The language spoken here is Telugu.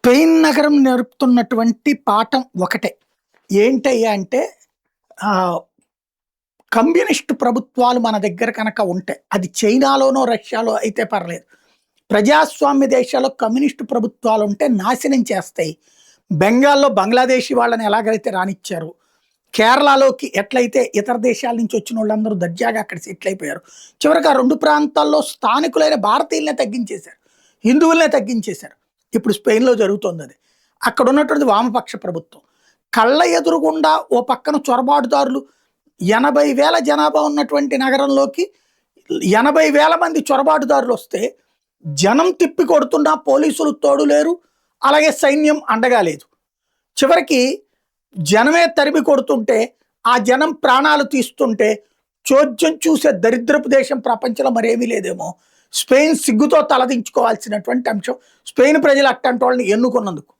స్పెయిన్ నగరం నేర్పుతున్నటువంటి పాఠం ఒకటే. ఏంటయ్యా అంటే ఆహ్, కమ్యూనిస్టు ప్రభుత్వాలు మన దగ్గర కనుక ఉంటే, అది చైనాలోనో, రష్యాలో అయితే పర్లేదు. ప్రజాస్వామ్య దేశాల్లో కమ్యూనిస్టు ప్రభుత్వాలుంటే నాశనం చేస్తాయి. బెంగాల్‌లో బంగ్లాదేశీ వాళ్ళని ఎలాగైతే రానిచ్చారో, కేరళలోకి ఎట్లయితే ఇతర దేశాల నుంచి వచ్చినోళ్ళందరూ దర్జాగా అక్కడ సెటిల్ అయిపోయారు. చివరికి ఆ 2 ప్రాంతాల్లో స్థానికులైన భారతీయులనే తగ్గించేశారు. హిందువులనే తగ్గించేశారు. ఇప్పుడు స్పెయిన్‌లో జరుగుతోందది. అక్కడున్నటువంటి వామపక్ష ప్రభుత్వం. కళ్ళ ఎదురుగుండా ఓ పక్కన చొరబాటుదారులు 80,000 జనాభా ఉన్నటువంటి నగరంలోకి 80,000 మంది చొరబాటుదారులొస్తే, జనం తిప్పి కొడుతున్నా పోలీసులు తోడు లేరు. అలాగే సైన్యం అండగా లేదు. చివరికి జనమే తరిమి కొడుతుంటే, ఆ జనం ప్రాణాలు తీస్తుంటే, చోద్యం చూసే దరిద్రపు దేశం ప్రపంచంలో మరేమీ లేదేమో. స్పెయిన్ సిగ్గుతో తలదించుకోవాల్సినటువంటి అంశం. స్పెయిన్ ప్రజలు అట్టంటోళ్ళని ఎన్నుకున్నందుకు.